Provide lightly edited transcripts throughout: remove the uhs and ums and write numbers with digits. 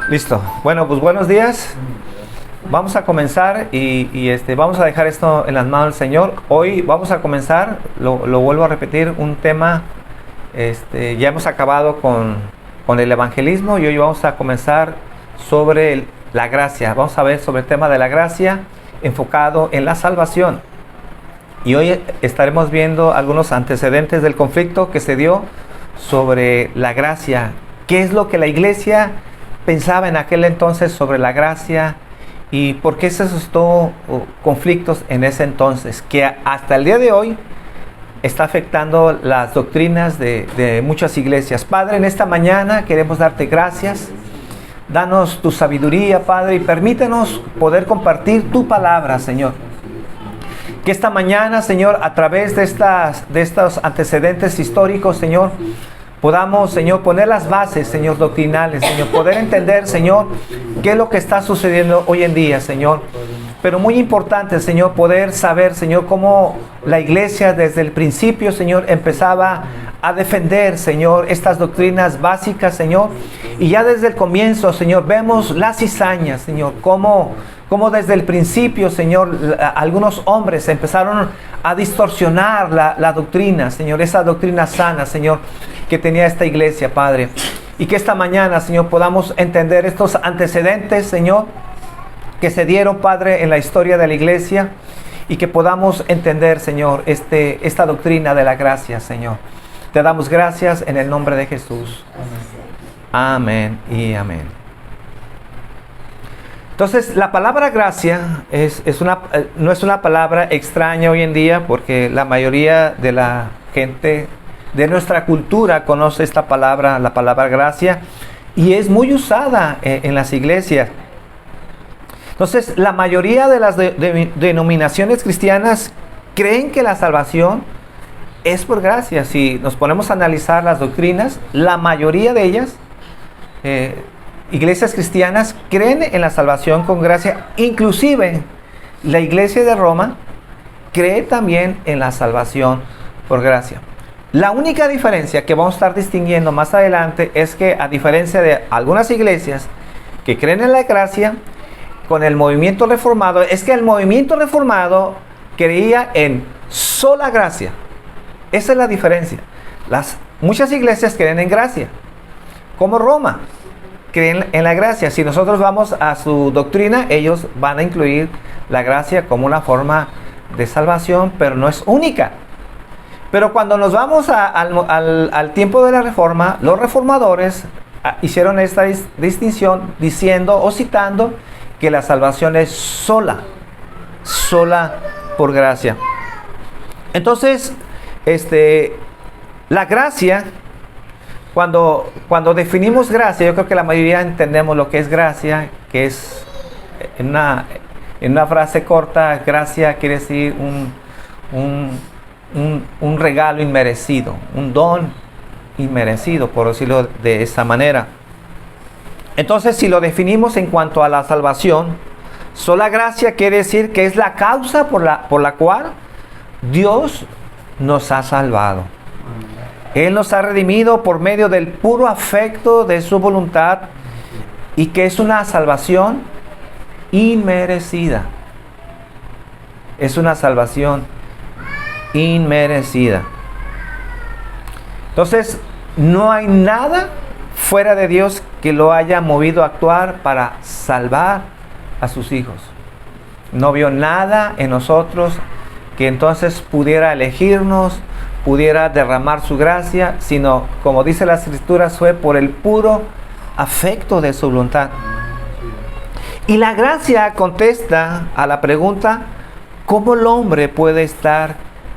Listo. Bueno, pues buenos días. Vamos a comenzar y vamos a dejar esto en las manos del Señor. Hoy vamos a comenzar, lo vuelvo a repetir, un tema, ya hemos acabado con el evangelismo y hoy vamos a comenzar sobre la gracia. Vamos a ver sobre el tema de la gracia enfocado en la salvación. Y hoy estaremos viendo algunos antecedentes del conflicto que se dio sobre la gracia. ¿Qué es lo que la iglesia pensaba en aquel entonces sobre la gracia y por qué se suscitó conflictos en ese entonces, que hasta el día de hoy está afectando las doctrinas de muchas iglesias? Padre, en esta mañana queremos darte gracias. Danos tu sabiduría, Padre, y permítenos poder compartir tu palabra, Señor. Que esta mañana, Señor, a través de estos antecedentes históricos, Señor, podamos, Señor, poner las bases, Señor, doctrinales, Señor, poder entender, Señor, qué es lo que está sucediendo hoy en día, Señor. Pero muy importante, Señor, poder saber, Señor, cómo la iglesia desde el principio, Señor, empezaba a defender, Señor, estas doctrinas básicas, Señor. Y ya desde el comienzo, Señor, vemos las cizañas, Señor, cómo desde el principio, Señor, algunos hombres empezaron a distorsionar la doctrina, Señor, esa doctrina sana, Señor, que tenía esta iglesia, Padre. Y que esta mañana, Señor, podamos entender estos antecedentes, Señor, que se dieron, Padre, en la historia de la iglesia, y que podamos entender, Señor, esta doctrina de la gracia, Señor. Te damos gracias en el nombre de Jesús. Amén y amén. Entonces, la palabra gracia no es una palabra extraña hoy en día, porque la mayoría de la gente de nuestra cultura conoce esta palabra, la palabra gracia, y es muy usada en las iglesias. Entonces, la mayoría de las denominaciones cristianas creen que la salvación es por gracia. Si nos ponemos a analizar las doctrinas, la mayoría de ellas, iglesias cristianas, creen en la salvación con gracia. Inclusive, la iglesia de Roma cree también en la salvación por gracia. La única diferencia que vamos a estar distinguiendo más adelante es que, a diferencia de algunas iglesias que creen en la gracia, con el movimiento reformado, es que el movimiento reformado creía en sola gracia. Esa es la diferencia. Muchas iglesias creen en gracia, como Roma creen en la gracia. Si nosotros vamos a su doctrina, ellos van a incluir la gracia como una forma de salvación, pero no es única. Pero cuando nos vamos al tiempo de la Reforma, los reformadores hicieron esta distinción diciendo o citando que la salvación es sola por gracia. Entonces, la gracia, cuando definimos gracia, yo creo que la mayoría entendemos lo que es gracia, que es en una frase corta, gracia quiere decir un regalo inmerecido, un don inmerecido, por decirlo de esa manera. Entonces, si lo definimos en cuanto a la salvación, sola gracia quiere decir que es la causa por la cual Dios nos ha salvado. Él nos ha redimido por medio del puro afecto de su voluntad, y que es una salvación inmerecida. Es una salvación inmerecida. Entonces, no hay nada fuera de Dios que lo haya movido a actuar para salvar a sus hijos. No vio nada en nosotros que entonces pudiera elegirnos, pudiera derramar su gracia, sino, como dice las Escrituras, fue por el puro afecto de su voluntad. Y la gracia contesta a la pregunta: ¿cómo el hombre puede estar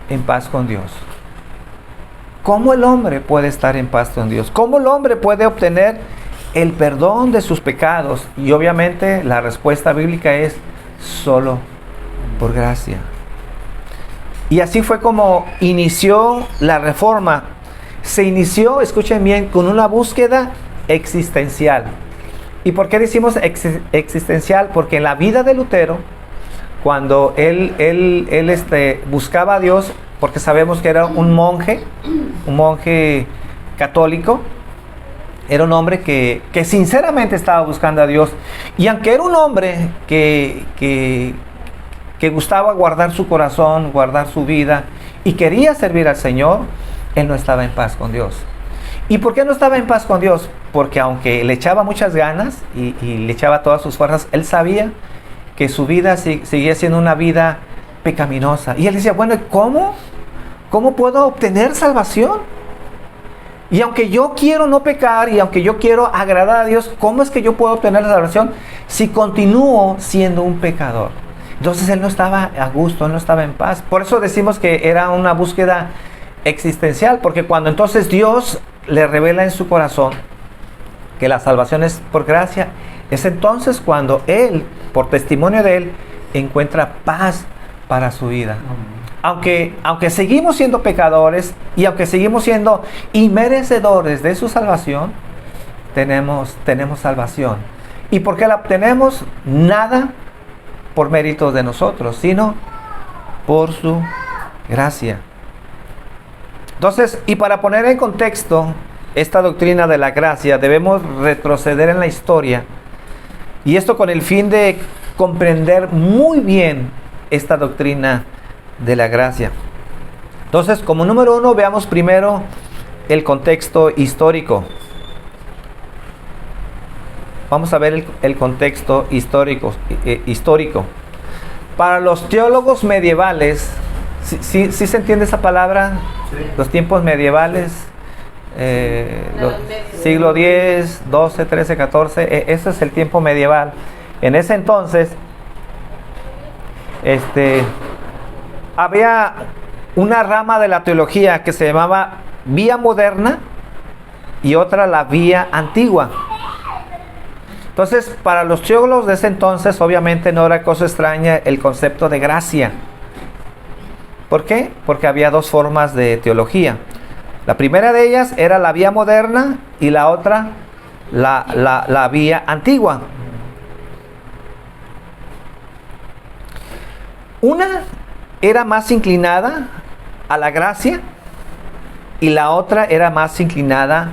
en paz con Dios? ¿Cómo el hombre puede estar en paz con Dios? ¿Cómo el hombre puede obtener el perdón de sus pecados? Y obviamente la respuesta bíblica es solo por gracia. Y así fue como inició la Reforma. Se inició, escuchen bien, con una búsqueda existencial. ¿Y por qué decimos existencial? Porque en la vida de Lutero, cuando él buscaba a Dios, porque sabemos que era un monje católico, era un hombre que sinceramente estaba buscando a Dios. Y aunque era un hombre que gustaba guardar su corazón, guardar su vida y quería servir al Señor, él no estaba en paz con Dios. ¿Y por qué no estaba en paz con Dios? Porque aunque le echaba muchas ganas y le echaba todas sus fuerzas, él sabía que su vida seguía siendo una vida pecaminosa. Y él decía, bueno, ¿cómo puedo obtener salvación? Y aunque yo quiero no pecar y aunque yo quiero agradar a Dios, ¿cómo es que yo puedo obtener la salvación si continúo siendo un pecador? Entonces él no estaba a gusto, no estaba en paz. Por eso decimos que era una búsqueda existencial, porque cuando entonces Dios le revela en su corazón que la salvación es por gracia, es entonces cuando él, por testimonio de él, encuentra paz para su vida. Aunque seguimos siendo pecadores y aunque seguimos siendo inmerecedores de su salvación, tenemos salvación. ¿Y por qué la obtenemos? Nada por méritos de nosotros, sino por su gracia. Entonces, y para poner en contexto esta doctrina de la gracia, debemos retroceder en la historia, y esto con el fin de comprender muy bien esta doctrina de la gracia. Entonces, como número uno, veamos primero el contexto histórico. Vamos a ver el contexto histórico. Para los teólogos medievales, ¿sí se entiende esa palabra? Sí. Los tiempos medievales, siglo X, XII, XIII, XIV, ese es el tiempo medieval. En ese entonces, había una rama de la teología que se llamaba vía moderna y otra la vía antigua. Entonces, para los teólogos de ese entonces, obviamente no era cosa extraña el concepto de gracia. ¿Por qué? Porque había dos formas de teología. La primera de ellas era la vía moderna y la otra la vía antigua. Una era más inclinada a la gracia y la otra era más inclinada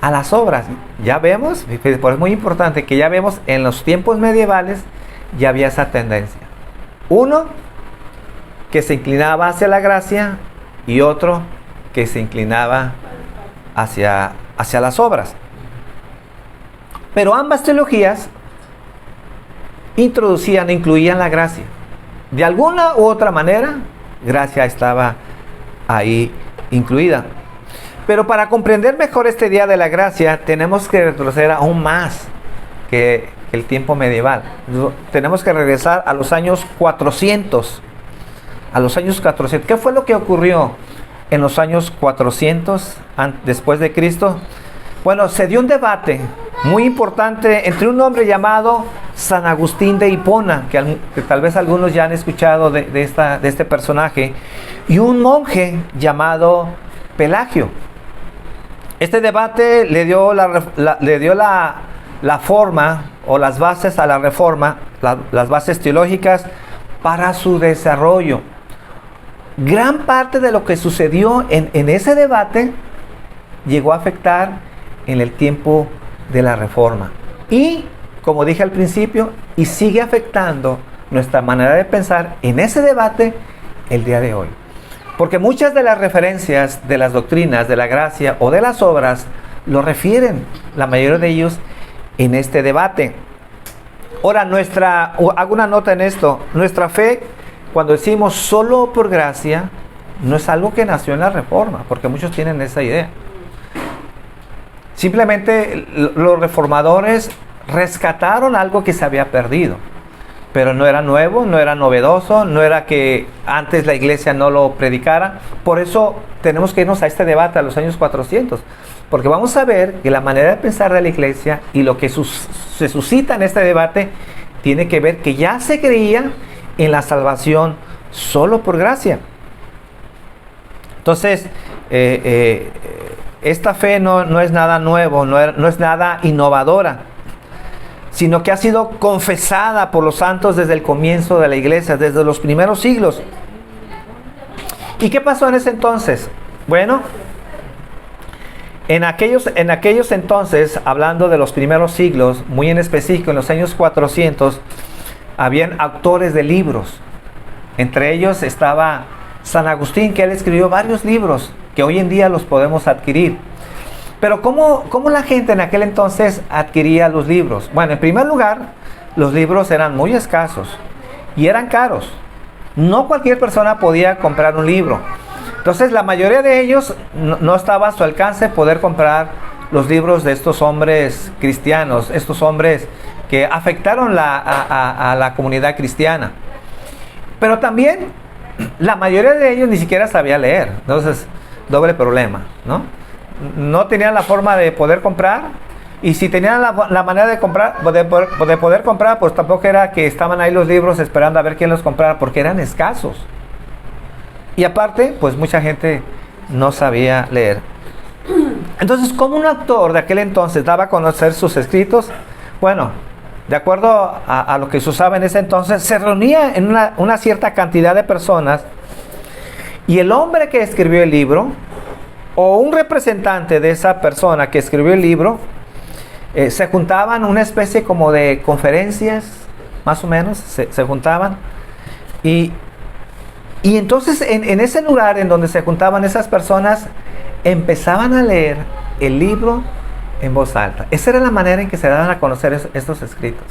a las obras. Ya vemos, por es muy importante que ya vemos en los tiempos medievales ya había esa tendencia. Uno que se inclinaba hacia la gracia y otro que se inclinaba hacia las obras. Pero ambas teologías incluían la gracia. De alguna u otra manera, gracia estaba ahí incluida. Pero para comprender mejor este día de la gracia, tenemos que retroceder aún más que el tiempo medieval. Tenemos que regresar a los años 400. A los años 400. ¿Qué fue lo que ocurrió en los años 400 después de Cristo? Bueno, se dio un debate muy importante entre un hombre llamado San Agustín de Hipona, que tal vez algunos ya han escuchado de este personaje, y un monje llamado Pelagio. Este debate le dio la forma o las bases a la reforma, las bases teológicas para su desarrollo. Gran parte de lo que sucedió en ese debate llegó a afectar en el tiempo de la reforma. Y, como dije al principio, y sigue afectando nuestra manera de pensar en ese debate el día de hoy. Porque muchas de las referencias de las doctrinas de la gracia o de las obras lo refieren, la mayoría de ellos, en este debate. Ahora, hago una nota en esto, nuestra fe, cuando decimos solo por gracia, no es algo que nació en la reforma, porque muchos tienen esa idea. Simplemente los reformadores rescataron algo que se había perdido, pero no era nuevo, no era novedoso, no era que antes la iglesia no lo predicara. Por eso tenemos que irnos a este debate a los años 400, porque vamos a ver que la manera de pensar de la iglesia y lo que se suscita en este debate tiene que ver que ya se creía en la salvación solo por gracia. Entonces, esta fe no es nada nuevo, no es nada innovadora, sino que ha sido confesada por los santos desde el comienzo de la iglesia, desde los primeros siglos. ¿Y qué pasó en ese entonces? Bueno, En aquellos entonces, hablando de los primeros siglos, muy en específico en los años 400, habían autores de libros. Entre ellos estaba San Agustín, que él escribió varios libros que hoy en día los podemos adquirir. Pero ¿cómo la gente en aquel entonces adquiría los libros? Bueno, en primer lugar, los libros eran muy escasos y eran caros. No cualquier persona podía comprar un libro. Entonces la mayoría de ellos no estaba a su alcance poder comprar los libros de estos hombres cristianos, estos hombres que afectaron a la comunidad cristiana. Pero también la mayoría de ellos ni siquiera sabía leer. Entonces, doble problema, ¿no? No tenían la forma de poder comprar. Y si tenían la manera de comprar, de poder comprar, pues tampoco era que estaban ahí los libros esperando a ver quién los comprara, porque eran escasos. Y aparte, pues mucha gente no sabía leer. Entonces, ¿cómo un autor de aquel entonces daba a conocer sus escritos? Bueno, de acuerdo a lo que se usaba en ese entonces, se reunía en una cierta cantidad de personas, y el hombre que escribió el libro, o un representante de esa persona que escribió el libro, se juntaban una especie como de conferencias, más o menos, se juntaban, y entonces en ese lugar en donde se juntaban esas personas, empezaban a leer el libro en voz alta. Esa era la manera en que se daban a conocer estos escritos,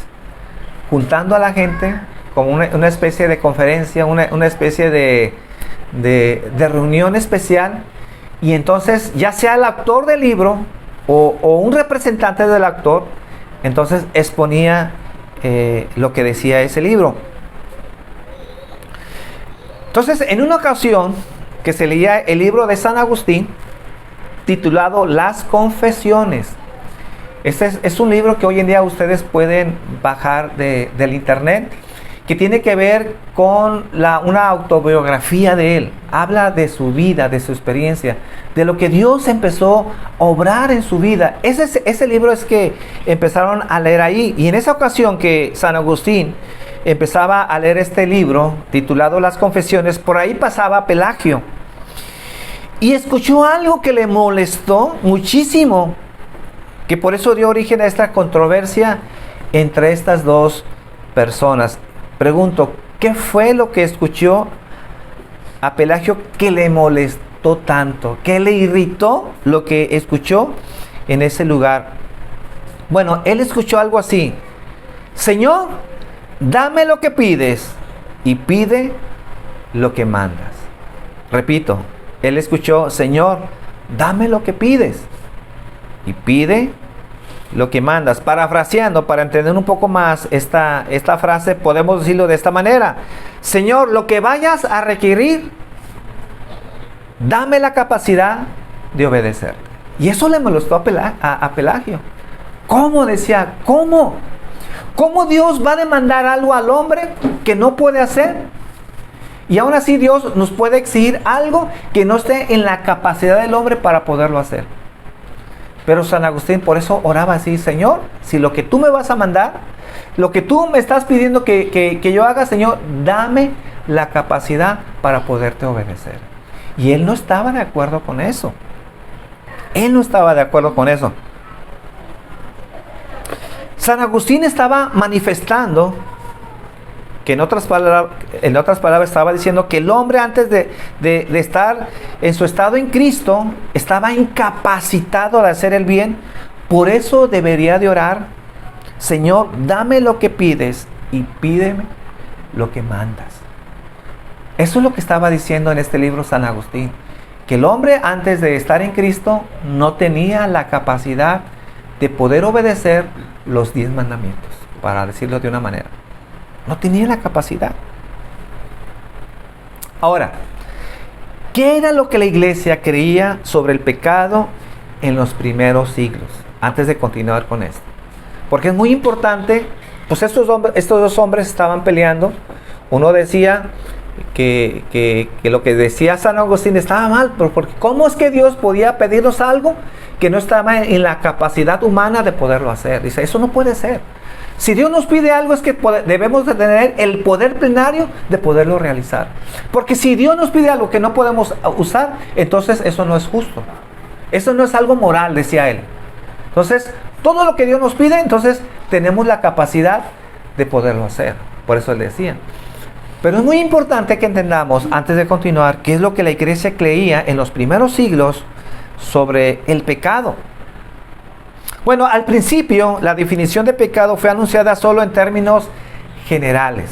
juntando a la gente como una especie de conferencia, una especie de reunión especial, y entonces ya sea el autor del libro o un representante del autor, entonces exponía lo que decía ese libro. Entonces, en una ocasión que se leía el libro de San Agustín, titulado Las Confesiones. Este es un libro que hoy en día ustedes pueden bajar del internet, que tiene que ver con una autobiografía de él. Habla de su vida, de su experiencia, de lo que Dios empezó a obrar en su vida. Ese libro es que empezaron a leer ahí. Y en esa ocasión que San Agustín empezaba a leer este libro, titulado Las Confesiones, por ahí pasaba Pelagio. Y escuchó algo que le molestó muchísimo, que por eso dio origen a esta controversia entre estas dos personas. Pregunto, ¿qué fue lo que escuchó a Pelagio que le molestó tanto? ¿Qué le irritó lo que escuchó en ese lugar? Bueno, él escuchó algo así: Señor, dame lo que pides y pide lo que mandas. Repito, él escuchó: Señor, dame lo que pides y pide lo que mandas. Parafraseando, para entender un poco más esta frase, podemos decirlo de esta manera: Señor, lo que vayas a requerir, dame la capacidad de obedecerte. Y eso le molestó a Pelagio. ¿Cómo? Decía, ¿cómo? ¿Cómo Dios va a demandar algo al hombre que no puede hacer? Y aún así Dios nos puede exigir algo que no esté en la capacidad del hombre para poderlo hacer. Pero San Agustín por eso oraba así: Señor, si lo que tú me vas a mandar, lo que tú me estás pidiendo que yo haga, Señor, dame la capacidad para poderte obedecer. Y él no estaba de acuerdo con eso. Él no estaba de acuerdo con eso. San Agustín estaba manifestando que en otras palabras estaba diciendo que el hombre, antes de estar en su estado en Cristo, estaba incapacitado de hacer el bien. Por eso debería de orar: Señor, dame lo que pides y pídeme lo que mandas. Eso es lo que estaba diciendo en este libro San Agustín, que el hombre, antes de estar en Cristo, no tenía la capacidad de poder obedecer los 10 mandamientos, para decirlo de una manera. No tenía la capacidad. Ahora, ¿qué era lo que la iglesia creía sobre el pecado en los primeros siglos? Antes de continuar con esto, porque es muy importante, pues estos dos hombres estaban peleando. Uno decía que lo que decía San Agustín estaba mal, pero porque ¿cómo es que Dios podía pedirnos algo que no estaba en la capacidad humana de poderlo hacer? Dice, eso no puede ser. Si Dios nos pide algo, es que debemos de tener el poder plenario de poderlo realizar. Porque si Dios nos pide algo que no podemos usar, entonces eso no es justo. Eso no es algo moral, decía él. Entonces, todo lo que Dios nos pide, entonces tenemos la capacidad de poderlo hacer. Por eso él decía. Pero es muy importante que entendamos, antes de continuar, qué es lo que la iglesia creía en los primeros siglos sobre el pecado. Bueno, al principio la definición de pecado fue anunciada solo en términos generales.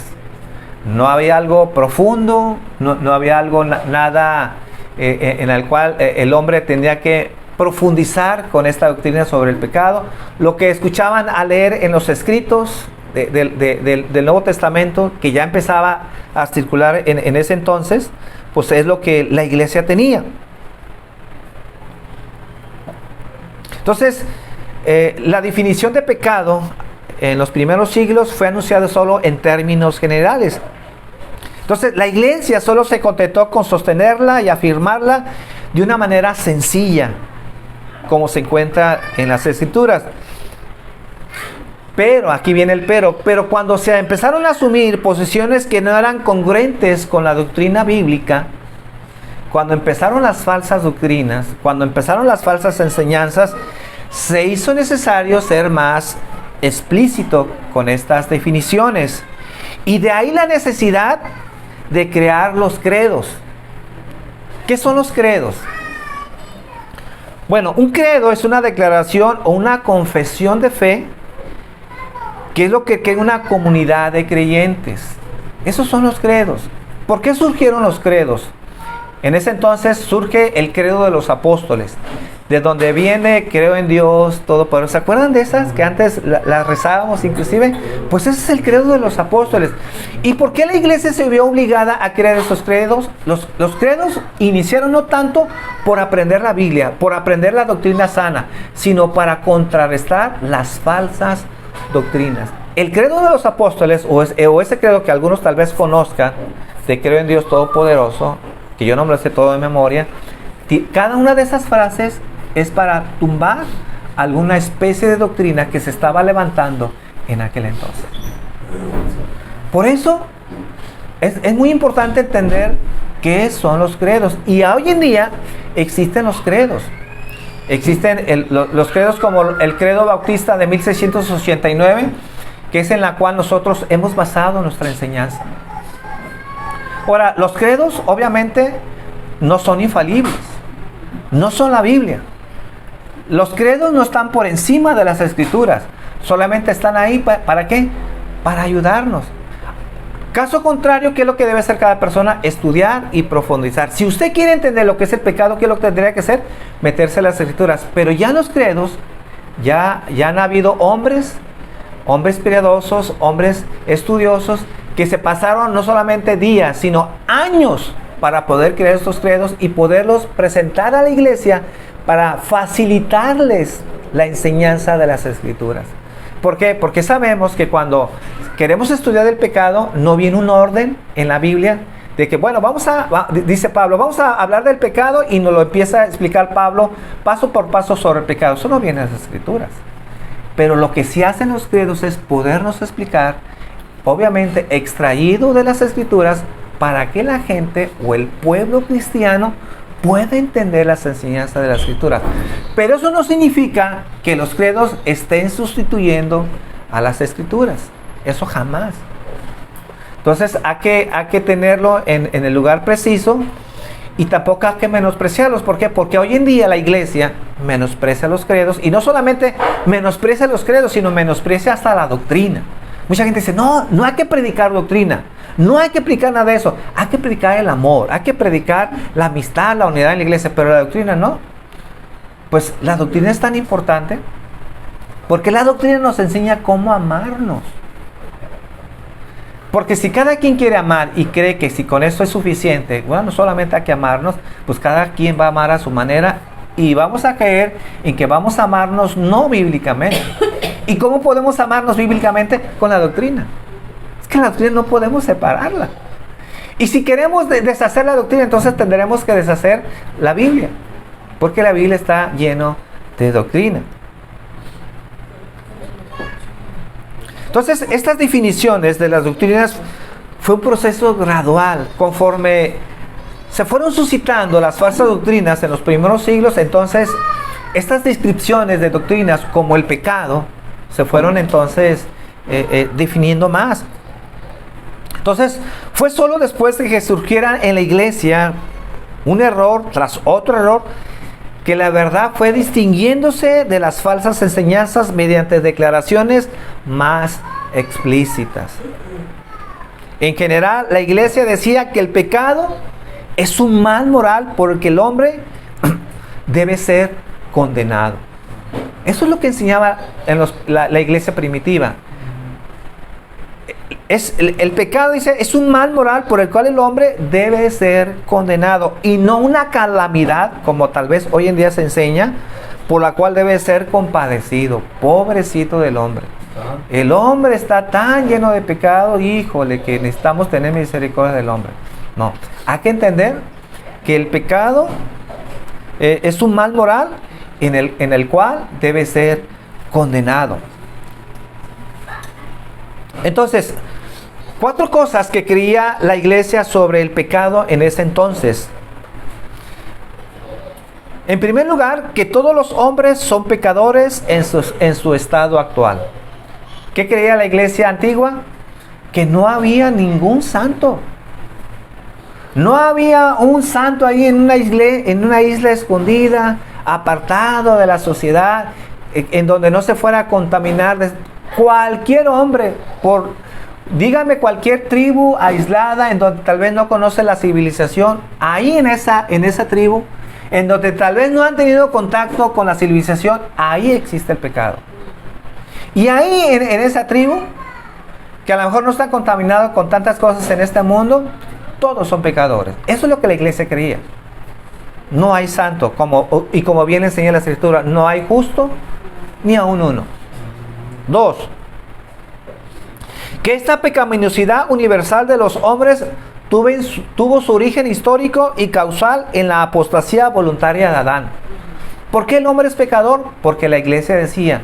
No había algo profundo, no había algo nada en el cual el hombre tendría que profundizar con esta doctrina sobre el pecado. Lo que escuchaban a leer en los escritos del Nuevo Testamento, que ya empezaba a circular en ese entonces, pues es lo que la iglesia tenía. Entonces, la definición de pecado en los primeros siglos fue anunciada solo en términos generales. Entonces, la iglesia solo se contentó con sostenerla y afirmarla de una manera sencilla, como se encuentra en las Escrituras. Pero, aquí viene el pero cuando se empezaron a asumir posiciones que no eran congruentes con la doctrina bíblica, cuando empezaron las falsas doctrinas, cuando empezaron las falsas enseñanzas, se hizo necesario ser más explícito con estas definiciones. Y de ahí la necesidad de crear los credos. ¿Qué son los credos? Bueno, un credo es una declaración o una confesión de fe, que es lo que crea una comunidad de creyentes. Esos son los credos. ¿Por qué surgieron los credos? En ese entonces surge el credo de los apóstoles, de donde viene creo en Dios Todopoderoso. ¿Se acuerdan de esas que antes las rezábamos inclusive? Pues ese es el credo de los apóstoles. ¿Y por qué la iglesia se vio obligada a crear esos credos? Los credos iniciaron no tanto por aprender la Biblia, por aprender la doctrina sana, sino para contrarrestar las falsas doctrinas. El credo de los apóstoles, o ese credo que algunos tal vez conozcan, de creo en Dios Todopoderoso, que yo no me lo sé todo de memoria, cada una de esas frases es para tumbar alguna especie de doctrina que se estaba levantando en aquel entonces. Por eso es muy importante entender qué son los credos. Y hoy en día existen los credos. Existen los credos como el credo bautista de 1689, que es en la cual nosotros hemos basado nuestra enseñanza. Ahora, los credos obviamente no son infalibles, no son la Biblia. Los credos no están por encima de las Escrituras, solamente están ahí ¿para qué? Para ayudarnos. Caso contrario, ¿qué es lo que debe hacer cada persona? Estudiar y profundizar. Si usted quiere entender lo que es el pecado, ¿qué es lo que tendría que hacer? Meterse en las Escrituras. Pero ya los credos, ya han habido hombres piadosos, hombres estudiosos, que se pasaron no solamente días, sino años para poder crear estos credos y poderlos presentar a la iglesia para facilitarles la enseñanza de las Escrituras. ¿Por qué? Porque sabemos que cuando queremos estudiar el pecado, no viene un orden en la Biblia de que, bueno, dice Pablo, vamos a hablar del pecado, y nos lo empieza a explicar Pablo paso por paso sobre el pecado. Eso no viene en las Escrituras. Pero lo que sí hacen los credos es podernos explicar, obviamente extraído de las Escrituras, para que la gente o el pueblo cristiano pueda entender las enseñanzas de las Escrituras. Pero eso no significa que los credos estén sustituyendo a las Escrituras. Eso jamás. Entonces hay que tenerlo en el lugar preciso, y tampoco hay que menospreciarlos. ¿Por qué? Porque hoy en día la iglesia menosprecia los credos, y no solamente menosprecia los credos, sino menosprecia hasta la doctrina. Mucha gente dice, no hay que predicar doctrina, no hay que predicar nada de eso, hay que predicar el amor, hay que predicar la amistad, la unidad en la iglesia, pero la doctrina no. Pues la doctrina es tan importante porque la doctrina nos enseña cómo amarnos. Porque si cada quien quiere amar y cree que si con esto es suficiente, bueno, no solamente hay que amarnos, pues cada quien va a amar a su manera, y vamos a caer en que vamos a amarnos no bíblicamente. ¿Y cómo podemos amarnos bíblicamente? Con la doctrina. Es que la doctrina no podemos separarla. Y si queremos deshacer la doctrina, entonces tendremos que deshacer la Biblia, porque la Biblia está lleno de doctrina. Entonces, estas definiciones de las doctrinas fue un proceso gradual. Conforme se fueron suscitando las falsas doctrinas en los primeros siglos, entonces estas descripciones de doctrinas como el pecado se fueron entonces definiendo más. Entonces, fue solo después de que surgiera en la iglesia un error tras otro error, que la verdad fue distinguiéndose de las falsas enseñanzas mediante declaraciones más explícitas. En general, la iglesia decía que el pecado es un mal moral por el que el hombre debe ser condenado. Eso es lo que enseñaba la iglesia primitiva. El pecado, dice, es un mal moral por el cual el hombre debe ser condenado, y no una calamidad como tal vez hoy en día se enseña, por la cual debe ser compadecido. Pobrecito del hombre. El hombre está tan lleno de pecado, híjole, que necesitamos tener misericordia del hombre. No, hay que entender que el pecado es un mal moral en el cual debe ser condenado. Entonces, 4 cosas que creía la iglesia sobre el pecado en ese entonces. En primer lugar, que todos los hombres son pecadores en su estado actual. ¿Qué creía la iglesia antigua? Que no había ningún santo. No había un santo ahí en una isla escondida, apartado de la sociedad, en donde no se fuera a contaminar. Cualquier hombre, dígame cualquier tribu aislada en donde tal vez no conoce la civilización, ahí en esa tribu, en donde tal vez no han tenido contacto con la civilización, ahí existe el pecado. Y ahí en esa tribu, que a lo mejor no está contaminado con tantas cosas en este mundo, todos son pecadores. Eso es lo que la iglesia creía. No hay santo, y como bien enseña la Escritura, no hay justo ni aun uno. 2. Que esta pecaminosidad universal de los hombres tuvo su origen histórico y causal en la apostasía voluntaria de Adán. ¿Por qué el hombre es pecador? Porque la iglesia decía,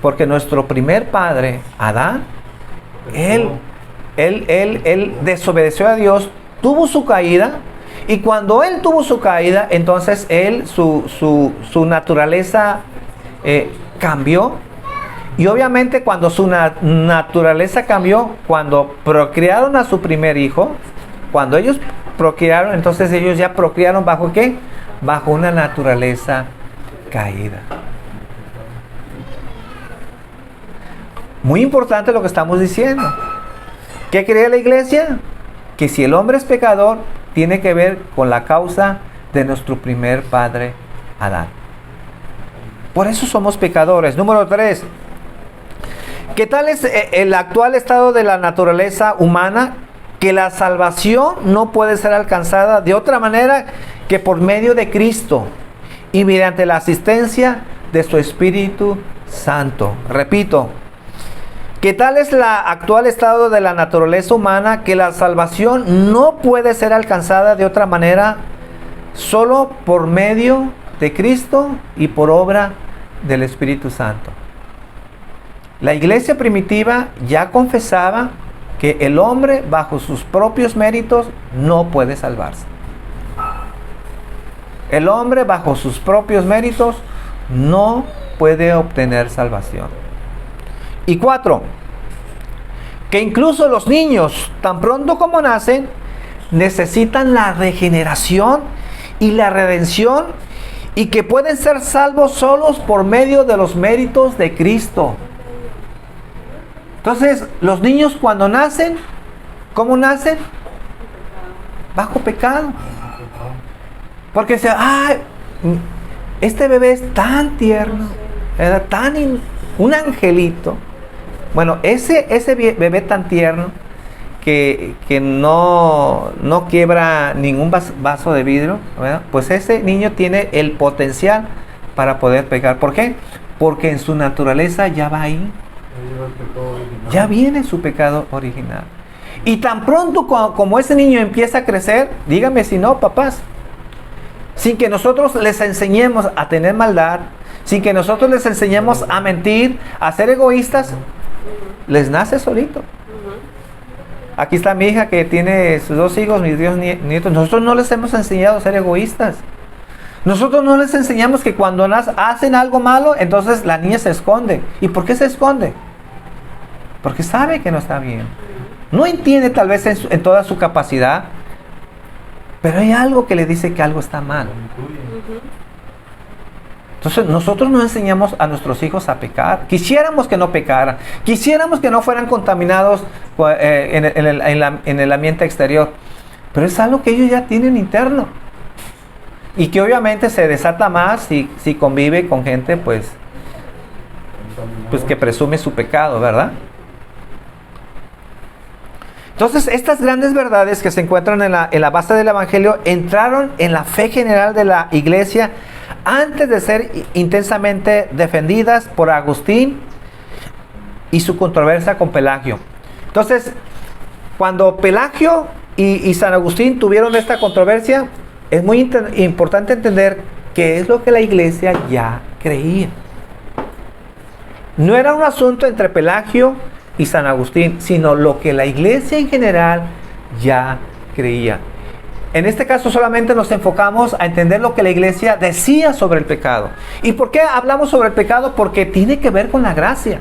porque nuestro primer padre, Adán, él desobedeció a Dios, tuvo su caída, y cuando él tuvo su caída, entonces su naturaleza cambió. Y obviamente cuando su naturaleza cambió, cuando procrearon a su primer hijo, cuando ellos procrearon, entonces ellos ya procrearon ¿bajo qué? Bajo una naturaleza caída. Muy importante lo que estamos diciendo. ¿Qué creía la iglesia? Que si el hombre es pecador, tiene que ver con la causa de nuestro primer padre, Adán. Por eso somos pecadores. Número 3. ¿Qué tal es el actual estado de la naturaleza humana? Que la salvación no puede ser alcanzada de otra manera que por medio de Cristo y mediante la asistencia de su Espíritu Santo. Repito, ¿qué tal es el actual estado de la naturaleza humana? Que la salvación no puede ser alcanzada de otra manera solo por medio de Cristo y por obra del Espíritu Santo. La iglesia primitiva ya confesaba que el hombre bajo sus propios méritos no puede salvarse. El hombre bajo sus propios méritos no puede obtener salvación. Y 4, que incluso los niños, tan pronto como nacen, necesitan la regeneración y la redención, y que pueden ser salvos solos por medio de los méritos de Cristo. Entonces, los niños cuando nacen, ¿cómo nacen? Bajo pecado. Porque este bebé es tan tierno, era un angelito. Bueno, ese bebé tan tierno que no quiebra ningún vaso de vidrio, ¿verdad? Pues ese niño tiene el potencial para poder pecar. ¿Por qué? Porque en su naturaleza ya va ahí. Ya viene su pecado original. Y tan pronto como ese niño empieza a crecer, díganme si no, papás, sin que nosotros les enseñemos a tener maldad, sin que nosotros les enseñemos a mentir, a ser egoístas, les nace solito. Aquí está mi hija que tiene sus 2 hijos, mis 2 nietos. Nosotros no les hemos enseñado a ser egoístas. Nosotros no les enseñamos que cuando hacen algo malo, entonces la niña se esconde. ¿Y por qué se esconde? Porque sabe que no está bien. No entiende tal vez en toda su capacidad, pero hay algo que le dice que algo está mal. Entonces nosotros no enseñamos a nuestros hijos a pecar. Quisiéramos que no pecaran. Quisiéramos que no fueran contaminados en el ambiente exterior. Pero es algo que ellos ya tienen interno. Y que obviamente se desata más si convive con gente pues que presume su pecado, ¿verdad? Entonces, estas grandes verdades que se encuentran en la base del Evangelio entraron en la fe general de la iglesia antes de ser intensamente defendidas por Agustín y su controversia con Pelagio. Entonces, cuando Pelagio y San Agustín tuvieron esta controversia, es muy importante entender qué es lo que la iglesia ya creía. No era un asunto entre Pelagio y San Agustín, sino lo que la iglesia en general ya creía. En este caso solamente nos enfocamos a entender lo que la iglesia decía sobre el pecado. ¿Y por qué hablamos sobre el pecado? Porque tiene que ver con la gracia,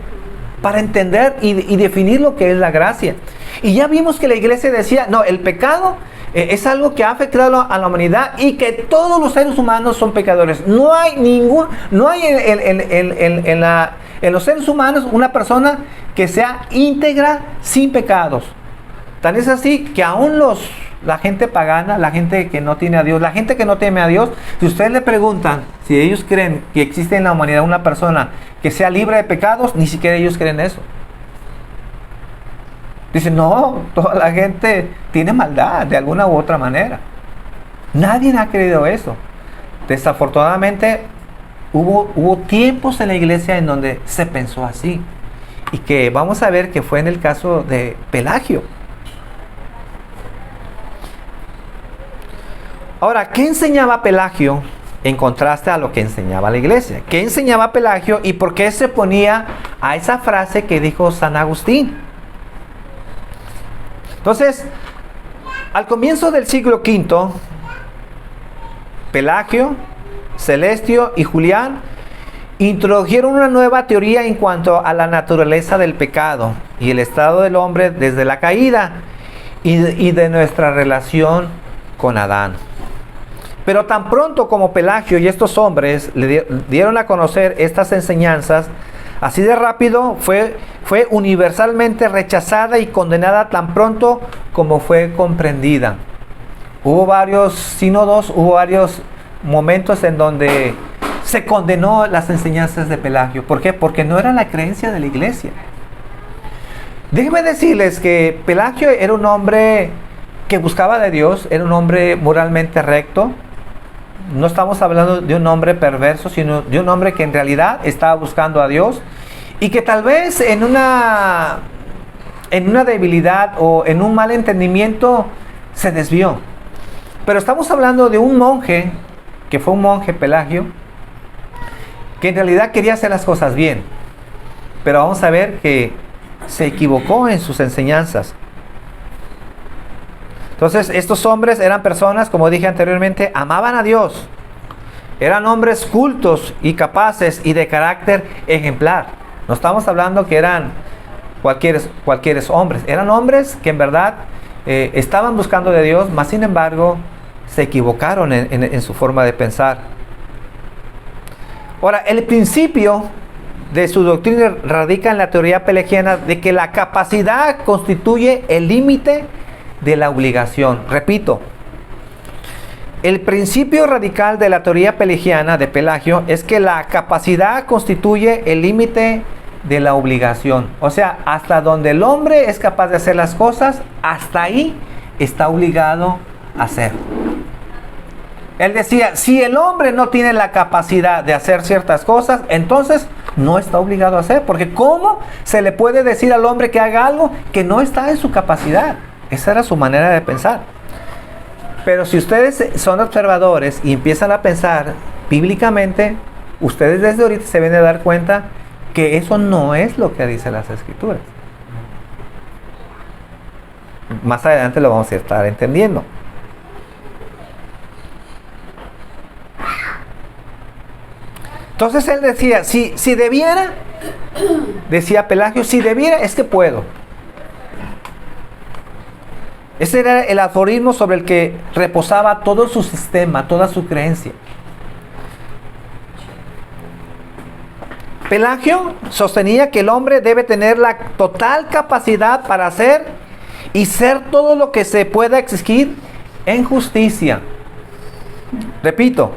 para entender y definir lo que es la gracia. Y ya vimos que la iglesia decía, no, el pecado es algo que ha afectado a la humanidad y que todos los seres humanos son pecadores. No hay en los seres humanos una persona que sea íntegra sin pecados. Tan es así que aún la gente pagana, la gente que no tiene a Dios, la gente que no teme a Dios, si ustedes le preguntan si ellos creen que existe en la humanidad una persona que sea libre de pecados, ni siquiera ellos creen eso. Dicen, no, toda la gente tiene maldad de alguna u otra manera. Nadie ha creído eso. Desafortunadamente, hubo tiempos en la iglesia en donde se pensó así. Y que vamos a ver que fue en el caso de Pelagio. Ahora, ¿qué enseñaba Pelagio en contraste a lo que enseñaba la iglesia? ¿Qué enseñaba Pelagio y por qué se oponía a esa frase que dijo San Agustín? Entonces, al comienzo del siglo V, Pelagio, Celestio y Julián introdujeron una nueva teoría en cuanto a la naturaleza del pecado y el estado del hombre desde la caída y de nuestra relación con Adán. Pero tan pronto como Pelagio y estos hombres le dieron a conocer estas enseñanzas, así de rápido fue universalmente rechazada y condenada tan pronto como fue comprendida. Hubo varios sínodos, hubo varios momentos en donde se condenó las enseñanzas de Pelagio. ¿Por qué? Porque no era la creencia de la iglesia. Déjenme decirles que Pelagio era un hombre que buscaba de Dios, era un hombre moralmente recto. No estamos hablando de un hombre perverso, sino de un hombre que en realidad estaba buscando a Dios y que tal vez en una debilidad o en un mal entendimiento se desvió. Pero estamos hablando de un monje, que fue un monje Pelagio, que en realidad quería hacer las cosas bien. Pero vamos a ver que se equivocó en sus enseñanzas. Entonces, estos hombres eran personas, como dije anteriormente, amaban a Dios. Eran hombres cultos y capaces y de carácter ejemplar. No estamos hablando que eran cualquier hombres. Eran hombres que en verdad estaban buscando de Dios, mas sin embargo se equivocaron en su forma de pensar. Ahora, el principio de su doctrina radica en la teoría pelagiana de que la capacidad constituye el límite de la obligación. Repito, el principio radical de la teoría pelagiana de Pelagio es que la capacidad constituye el límite de la obligación. O sea, hasta donde el hombre es capaz de hacer las cosas, hasta ahí está obligado a hacer. Él decía, si el hombre no tiene la capacidad de hacer ciertas cosas, entonces no está obligado a hacer. Porque ¿cómo se le puede decir al hombre que haga algo que no está en su capacidad? Esa era su manera de pensar. Pero si ustedes son observadores y empiezan a pensar bíblicamente, ustedes desde ahorita se van a dar cuenta que eso no es lo que dicen las Escrituras. Más adelante lo vamos a estar entendiendo. Entonces él decía, si debiera, decía Pelagio, si debiera es que puedo. Ese era el aforismo sobre el que reposaba todo su sistema, toda su creencia. Pelagio sostenía que el hombre debe tener la total capacidad para hacer y ser todo lo que se pueda exigir en justicia. Repito,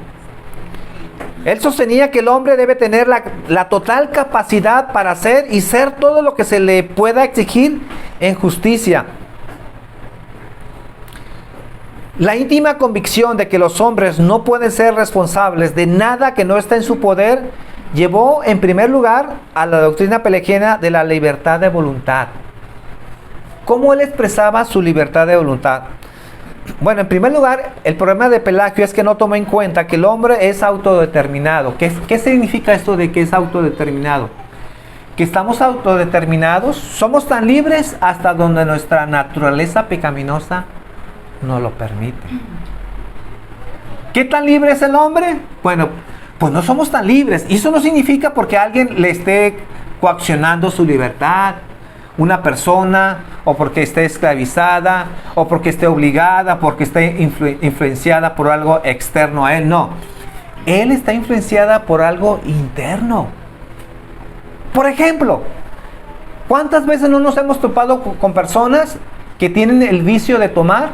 él sostenía que el hombre debe tener la total capacidad para hacer y ser todo lo que se le pueda exigir en justicia. La íntima convicción de que los hombres no pueden ser responsables de nada que no esté en su poder llevó en primer lugar a la doctrina pelagiana de la libertad de voluntad. ¿Cómo él expresaba su libertad de voluntad? Bueno, en primer lugar, el problema de Pelagio es que no tomó en cuenta que el hombre es autodeterminado. ¿Qué significa esto de que es autodeterminado? Que estamos autodeterminados, somos tan libres hasta donde nuestra naturaleza pecaminosa no lo permite. ¿Qué tan libre es el hombre? Bueno, pues no somos tan libres. Y eso no significa porque alguien le esté coaccionando su libertad, una persona, o porque esté esclavizada, o porque esté obligada, porque esté influenciada por algo externo a él. No, él está influenciada por algo interno. Por ejemplo, ¿cuántas veces no nos hemos topado con personas que tienen el vicio de tomar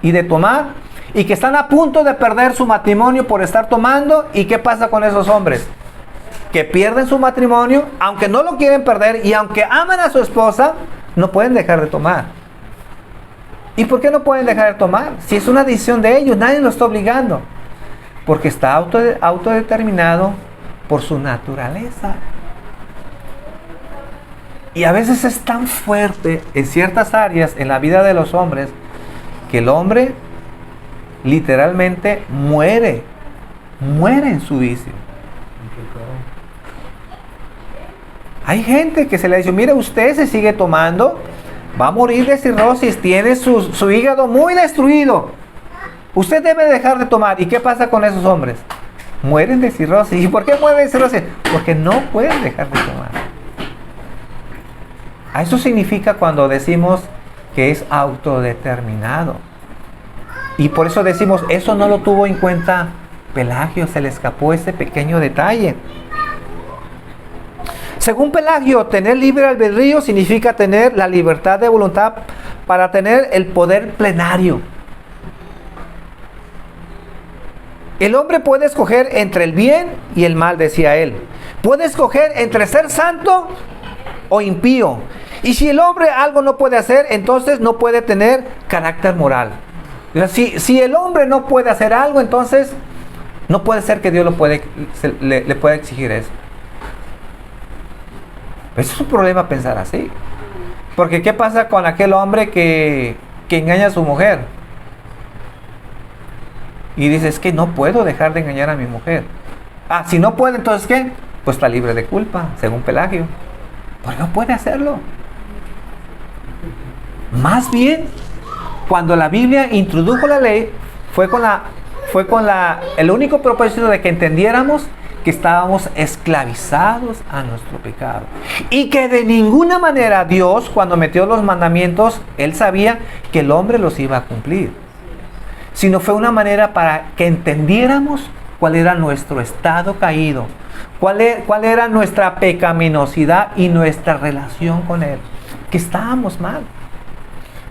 y de tomar y que están a punto de perder su matrimonio por estar tomando? ¿Y qué pasa con esos hombres? Que pierden su matrimonio, aunque no lo quieren perder y aunque aman a su esposa, no pueden dejar de tomar. ¿Y por qué no pueden dejar de tomar? Si es una decisión de ellos, nadie los está obligando. Porque está autodeterminado por su naturaleza. Y a veces es tan fuerte en ciertas áreas en la vida de los hombres que el hombre literalmente muere en su vicio. Hay gente que se le dice, mire, usted se sigue tomando, va a morir de cirrosis, tiene su hígado muy destruido. Usted debe dejar de tomar. ¿Y qué pasa con esos hombres? Mueren de cirrosis. ¿Y por qué mueren de cirrosis? Porque no pueden dejar de tomar. A eso significa cuando decimos que es autodeterminado. Y por eso decimos, eso no lo tuvo en cuenta Pelagio, se le escapó ese pequeño detalle. Según Pelagio, tener libre albedrío significa tener la libertad de voluntad para tener el poder plenario. El hombre puede escoger entre el bien y el mal, decía él. Puede escoger entre ser santo o impío. Y si el hombre algo no puede hacer, entonces no puede tener carácter moral. Si el hombre no puede hacer algo, entonces no puede ser que Dios le pueda exigir eso. Eso es un problema pensar así. Porque ¿qué pasa con aquel hombre que engaña a su mujer? Y dice, es que no puedo dejar de engañar a mi mujer. Ah, si no puede, entonces ¿qué? Pues está libre de culpa, según Pelagio. Pues no puede hacerlo. Más bien, cuando la Biblia introdujo la ley, fue con el único propósito de que entendiéramos que estábamos esclavizados a nuestro pecado. Y que de ninguna manera Dios, cuando metió los mandamientos, Él sabía que el hombre los iba a cumplir. Sino fue una manera para que entendiéramos cuál era nuestro estado caído, cuál era nuestra pecaminosidad y nuestra relación con Él. Que estábamos mal.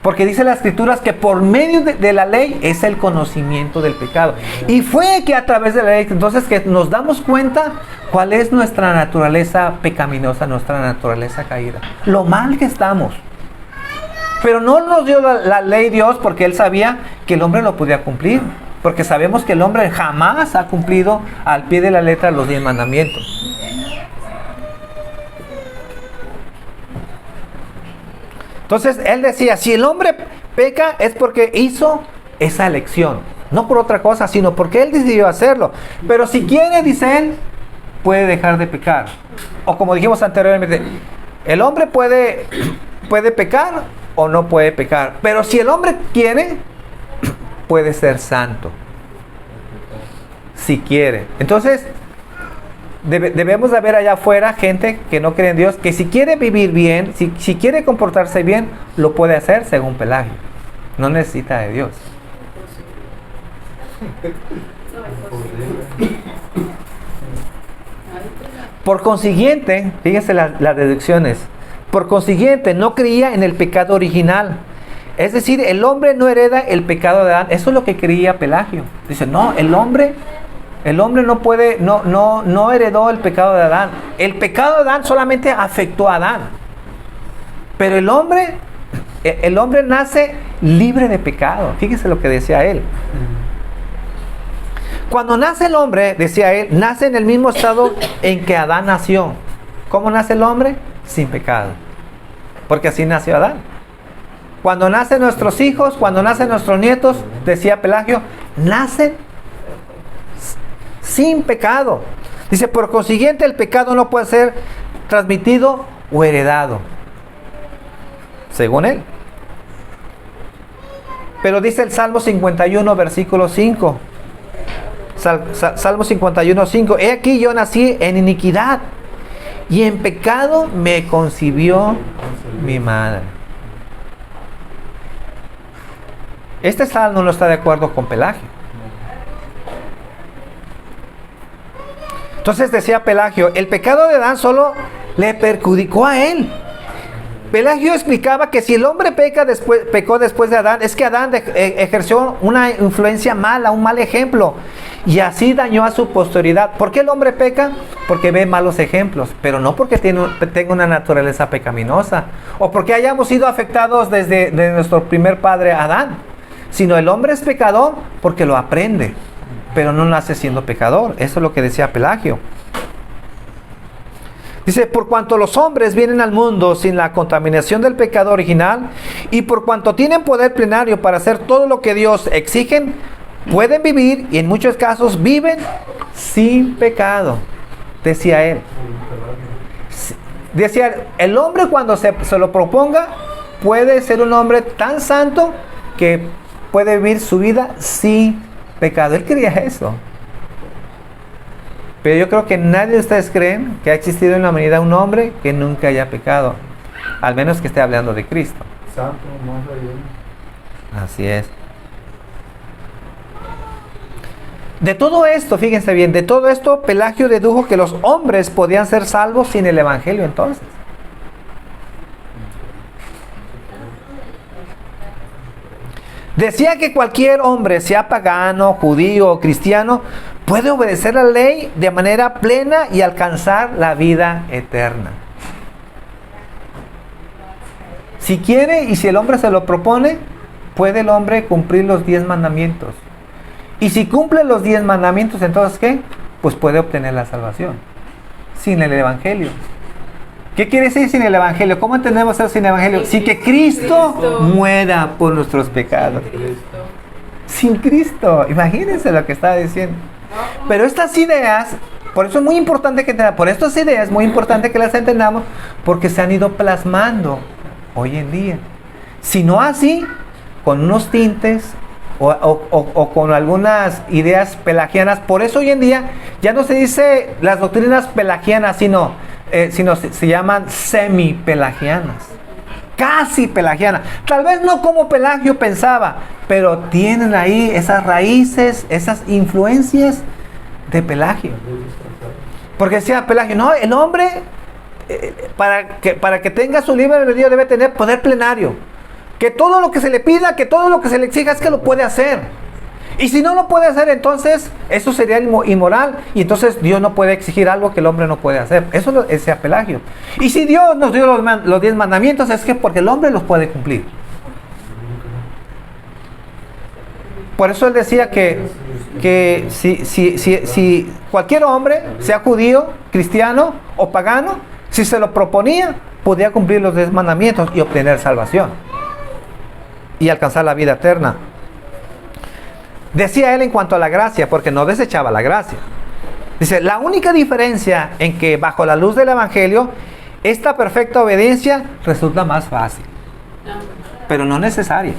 Porque dice las Escrituras que por medio de la ley es el conocimiento del pecado. Y fue que a través de la ley, entonces, que nos damos cuenta cuál es nuestra naturaleza pecaminosa, nuestra naturaleza caída. Lo mal que estamos. Pero no nos dio la ley Dios porque Él sabía que el hombre lo podía cumplir. Porque sabemos que el hombre jamás ha cumplido al pie de la letra los 10 mandamientos. Entonces Él decía, si el hombre peca es porque hizo esa elección. No por otra cosa, sino porque Él decidió hacerlo. Pero si quiere, dice Él, puede dejar de pecar. O como dijimos anteriormente, el hombre puede pecar o no puede pecar. Pero si el hombre quiere, puede ser santo. Si quiere. Entonces, debemos de ver allá afuera gente que no cree en Dios, que si quiere vivir bien, si quiere comportarse bien, lo puede hacer según Pelagio. No necesita de Dios. Por consiguiente, fíjense las deducciones. Por consiguiente, no creía en el pecado original. Es decir, el hombre no hereda el pecado de Adán. Eso es lo que creía Pelagio. Dice, no, el hombre no puede, no heredó el pecado de Adán. El pecado de Adán solamente afectó a Adán. Pero el hombre nace libre de pecado. Fíjense lo que decía él. Cuando nace el hombre, decía él, nace en el mismo estado en que Adán nació. ¿Cómo nace el hombre? Sin pecado. Porque así nació Adán. Cuando nacen nuestros hijos, cuando nacen nuestros nietos, decía Pelagio, nacen sin pecado. Dice, por consiguiente, el pecado no puede ser transmitido o heredado. Según él. Pero dice el Salmo 51, versículo 5. Salmo 51, 5. He aquí yo nací en iniquidad, y en pecado me concibió mi madre. Este salmo no está de acuerdo con Pelagio. Entonces decía Pelagio, el pecado de Adán solo le perjudicó a él. Pelagio explicaba que si el hombre pecó después de Adán, es que Adán ejerció una influencia mala, un mal ejemplo, y así dañó a su posteridad. ¿Por qué el hombre peca? Porque ve malos ejemplos, pero no porque tenga una naturaleza pecaminosa, o porque hayamos sido afectados desde nuestro primer padre Adán, sino el hombre es pecador porque lo aprende, pero no nace siendo pecador. Eso es lo que decía Pelagio. Dice, por cuanto los hombres vienen al mundo sin la contaminación del pecado original, y por cuanto tienen poder plenario para hacer todo lo que Dios exigen, pueden vivir, y en muchos casos viven sin pecado, decía él. Decía, el hombre cuando se lo proponga, puede ser un hombre tan santo que puede vivir su vida sin pecado. Él creía eso. Pero yo creo que nadie de ustedes creen que ha existido en la humanidad un hombre que nunca haya pecado, al menos que esté hablando de Cristo. Santo, más allá. Así es. De todo esto, fíjense bien, de todo esto Pelagio dedujo que los hombres podían ser salvos sin el Evangelio entonces. Decía que cualquier hombre, sea pagano, judío o cristiano, puede obedecer la ley de manera plena y alcanzar la vida eterna. Si quiere y si el hombre se lo propone, puede el hombre cumplir los 10 mandamientos. Y si cumple los 10 mandamientos, entonces ¿qué? Pues puede obtener la salvación. Sin el Evangelio. ¿Qué quiere decir sin el Evangelio? ¿Cómo entendemos eso sin el Evangelio? Sin que Cristo muera por nuestros pecados. Sin Cristo. Imagínense lo que está diciendo. Pero estas ideas, por eso es muy importante que entendamos, por estas ideas es muy importante que las entendamos, porque se han ido plasmando hoy en día. Si no así, con unos tintes o con algunas ideas pelagianas. Por eso hoy en día ya no se dice las doctrinas pelagianas, sino se llaman semi-pelagianas, casi pelagianas. Tal vez no como Pelagio pensaba, pero tienen ahí esas raíces, esas influencias de Pelagio. Porque decía Pelagio, no, el hombre para que tenga su libre albedrío debe tener poder plenario. Que todo lo que se le pida, que todo lo que se le exija es que lo puede hacer. Y si no lo puede hacer, entonces eso sería inmoral. Y entonces Dios no puede exigir algo que el hombre no puede hacer. Eso lo decía Pelagio. Y si Dios nos dio los 10 mandamientos, es que porque el hombre los puede cumplir. Por eso él decía que si cualquier hombre, sea judío, cristiano o pagano, si se lo proponía, podía cumplir los 10 mandamientos y obtener salvación. Y alcanzar la vida eterna. Decía él en cuanto a la gracia, porque no desechaba la gracia. Dice, la única diferencia en que bajo la luz del Evangelio, esta perfecta obediencia resulta más fácil, pero no necesaria.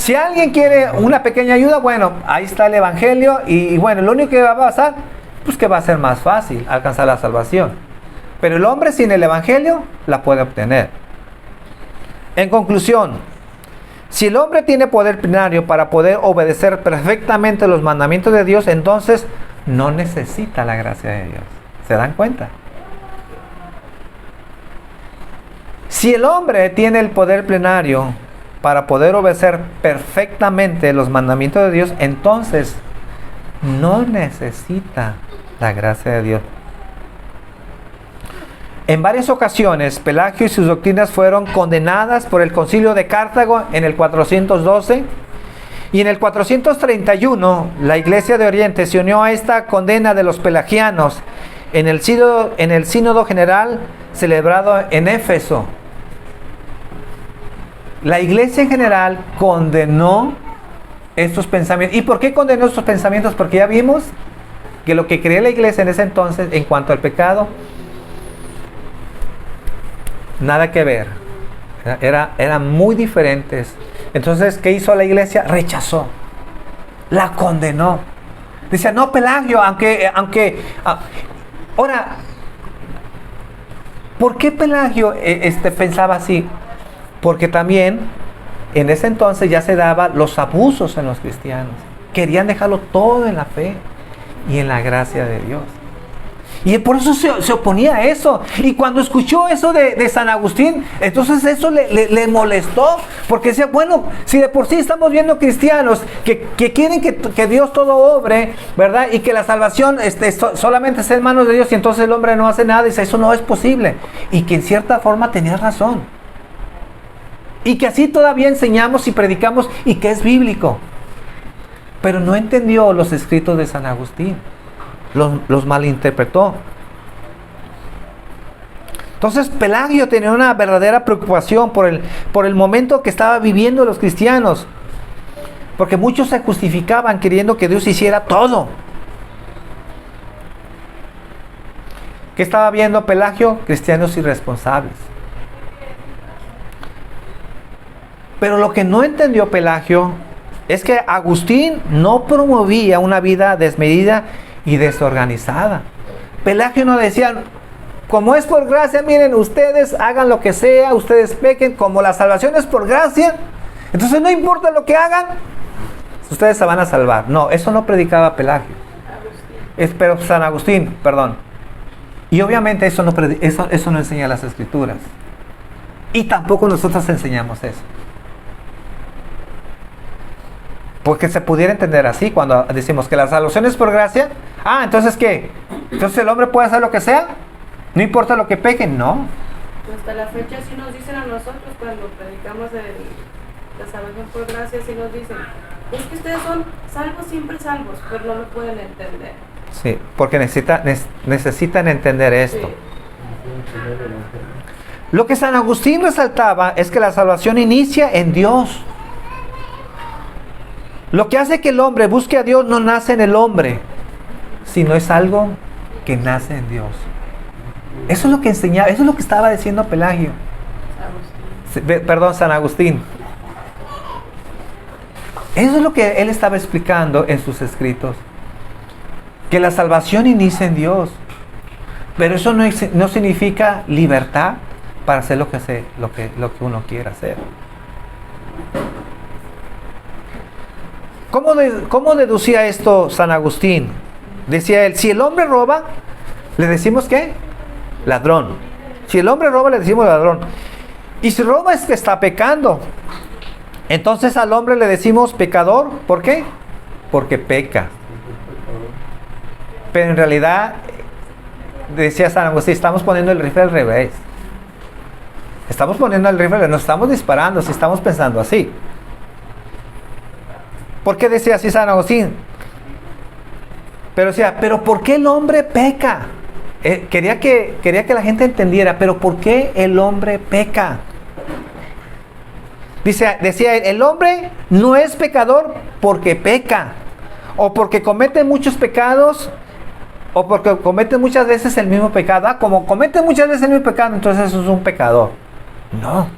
Si alguien quiere una pequeña ayuda, bueno, ahí está el Evangelio y bueno, lo único que va a pasar, pues que va a ser más fácil alcanzar la salvación. Pero el hombre sin el Evangelio la puede obtener. En conclusión, si el hombre tiene poder plenario para poder obedecer perfectamente los mandamientos de Dios, entonces no necesita la gracia de Dios. ¿Se dan cuenta? Si el hombre tiene el poder plenario para poder obedecer perfectamente los mandamientos de Dios, entonces no necesita la gracia de Dios. En varias ocasiones, Pelagio y sus doctrinas fueron condenadas por el Concilio de Cartago en el 412 y en el 431 la Iglesia de Oriente se unió a esta condena de los pelagianos en el sínodo general celebrado en Éfeso. La Iglesia en general condenó estos pensamientos. ¿Y por qué condenó estos pensamientos? Porque ya vimos que lo que creía la Iglesia en ese entonces en cuanto al pecado, nada que ver. Eran muy diferentes. Entonces, ¿qué hizo la Iglesia? Rechazó. La condenó. Decía, no, Pelagio, aunque ahora, ¿por qué Pelagio pensaba así? Porque también en ese entonces ya se daban los abusos en los cristianos. Querían dejarlo todo en la fe y en la gracia de Dios. Y por eso se oponía a eso. Y cuando escuchó eso de San Agustín, entonces eso le molestó. Porque decía, bueno, si de por sí estamos viendo cristianos que quieren que Dios todo obre, ¿verdad? Y que la salvación solamente está en manos de Dios y entonces el hombre no hace nada. Dice, eso no es posible. Y que en cierta forma tenía razón. Y que así todavía enseñamos y predicamos y que es bíblico. Pero no entendió los escritos de San Agustín. Los malinterpretó. Entonces Pelagio tenía una verdadera preocupación por el momento que estaba viviendo los cristianos. Porque muchos se justificaban queriendo que Dios hiciera todo. ¿Qué estaba viendo Pelagio? Cristianos irresponsables. Pero lo que no entendió Pelagio es que Agustín no promovía una vida desmedida y desorganizada. Pelagio no decía, como es por gracia, miren, ustedes hagan lo que sea, ustedes pequen, como la salvación es por gracia, entonces no importa lo que hagan, ustedes se van a salvar. No, eso no predicaba Pelagio. Pero San Agustín, perdón. Y obviamente eso no enseña las Escrituras. Y tampoco nosotros enseñamos eso. Porque se pudiera entender así cuando decimos que la salvación es por gracia. Entonces ¿qué? Entonces el hombre puede hacer lo que sea, no importa lo que peque. No. Pues hasta la fecha sí nos dicen a nosotros cuando predicamos la salvación por gracia, sí nos dicen, es que ustedes son salvos, siempre salvos, pero no lo pueden entender. Sí, porque necesitan entender esto. Sí. Lo que San Agustín resaltaba es que la salvación inicia en Dios. Lo que hace que el hombre busque a Dios no nace en el hombre, sino es algo que nace en Dios. Eso es lo que enseñaba, eso es lo que estaba diciendo Pelagio. San Agustín. Eso es lo que él estaba explicando en sus escritos. Que la salvación inicia en Dios. Pero eso no significa libertad para hacer lo que uno quiera hacer. ¿Cómo deducía esto San Agustín? Decía él, si el hombre roba, le decimos ¿qué? Ladrón. Si el hombre roba, le decimos ladrón. Y si roba es que está pecando. Entonces al hombre le decimos pecador. ¿Por qué? Porque peca. Pero en realidad, decía San Agustín, estamos poniendo el rifle al revés. Estamos poniendo el rifle, nos estamos disparando si estamos pensando así. ¿Por qué decía así San Agustín? Pero decía, ¿pero por qué el hombre peca? Quería que la gente entendiera, ¿pero por qué el hombre peca? Decía, el hombre no es pecador porque peca, o porque comete muchos pecados, o porque comete muchas veces el mismo pecado. Como comete muchas veces el mismo pecado, entonces eso es un pecador. No.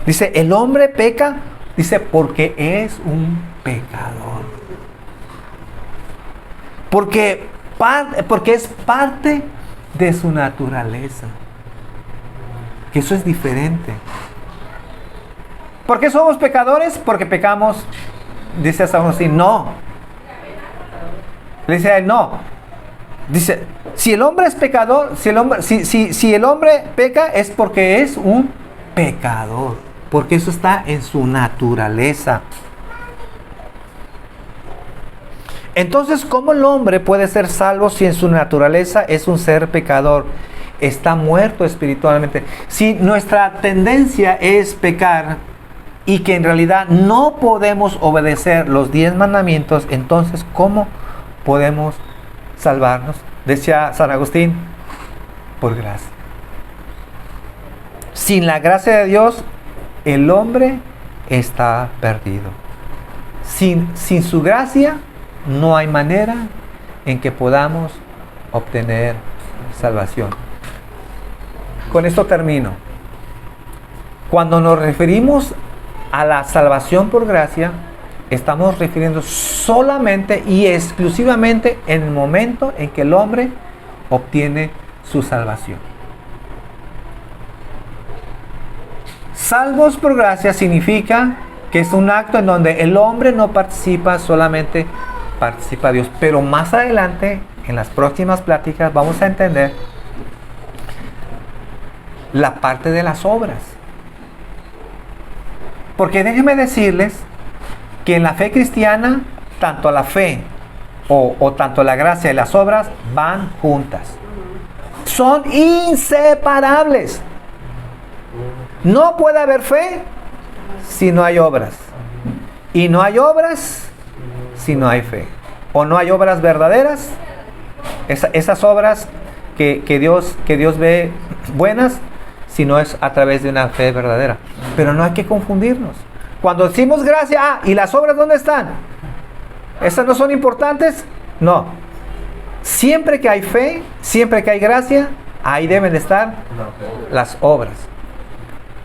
Dice, el hombre peca. Dice, porque es un pecador. Porque es parte de su naturaleza. Que eso es diferente. ¿Por qué somos pecadores? Porque pecamos, dice San Agustín, no. Le dice a él, no. Dice, si el hombre es pecador, si el hombre peca es porque es un pecador. Porque eso está en su naturaleza. Entonces, ¿cómo el hombre puede ser salvo si en su naturaleza es un ser pecador? Está muerto espiritualmente. Si nuestra tendencia es pecar y que en realidad no podemos obedecer los 10 mandamientos, entonces, ¿cómo podemos salvarnos? Decía San Agustín, por gracia. Sin la gracia de Dios, el hombre está perdido. Sin su gracia, no hay manera en que podamos obtener salvación. Con esto termino. Cuando nos referimos a la salvación por gracia, estamos refiriendo solamente y exclusivamente en el momento en que el hombre obtiene su salvación. Salvos por gracia significa que es un acto en donde el hombre no participa, solamente participa Dios. Pero más adelante, en las próximas pláticas, vamos a entender la parte de las obras. Porque déjenme decirles que en la fe cristiana, tanto la fe o tanto la gracia y las obras van juntas. Son inseparables. No puede haber fe si no hay obras. Y no hay obras si no hay fe. O no hay obras verdaderas. Esas obras que Dios ve buenas, si no es a través de una fe verdadera. Pero no hay que confundirnos. Cuando decimos gracia, ¿y las obras dónde están? ¿Esas no son importantes? No. Siempre que hay fe, siempre que hay gracia, ahí deben estar las obras.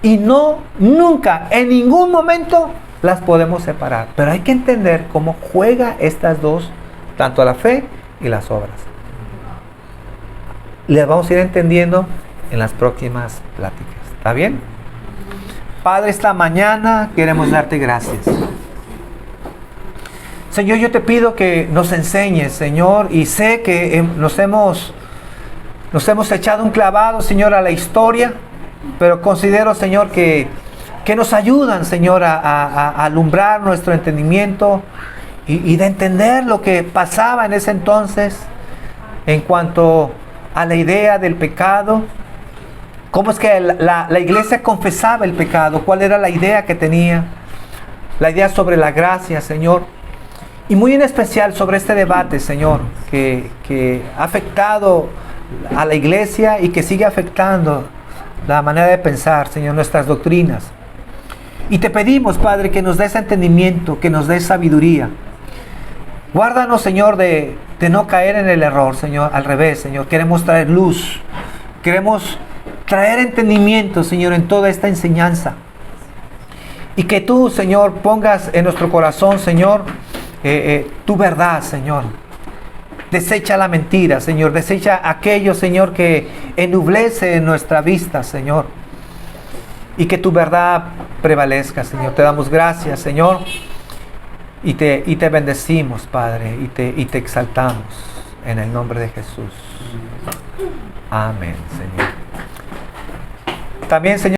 Y no, nunca, en ningún momento las podemos separar. Pero hay que entender cómo juega estas dos, tanto la fe y las obras. Les vamos a ir entendiendo en las próximas pláticas. ¿Está bien? Padre, esta mañana queremos darte gracias. Señor, yo te pido que nos enseñes, Señor, y sé que nos hemos echado un clavado, Señor, a la historia, pero considero, Señor, que nos ayudan, Señor, a alumbrar nuestro entendimiento y de entender lo que pasaba en ese entonces en cuanto a la idea del pecado. ¿Cómo es que la iglesia confesaba el pecado? ¿Cuál era la idea que tenía? La idea sobre la gracia, Señor. Y muy en especial sobre este debate, Señor, que ha afectado a la iglesia y que sigue afectando la manera de pensar, Señor, nuestras doctrinas. Y te pedimos, Padre, que nos des entendimiento, que nos des sabiduría. Guárdanos, Señor, de no caer en el error, Señor. Al revés, Señor, queremos traer luz. Queremos traer entendimiento, Señor, en toda esta enseñanza. Y que tú, Señor, pongas en nuestro corazón, Señor, tu verdad, Señor. Desecha la mentira, Señor. Desecha aquello, Señor, que ennublece nuestra vista, Señor. Y que tu verdad prevalezca, Señor. Te damos gracias, Señor. Y te bendecimos, Padre. Y te exaltamos en el nombre de Jesús. Amén, Señor. También, Señor.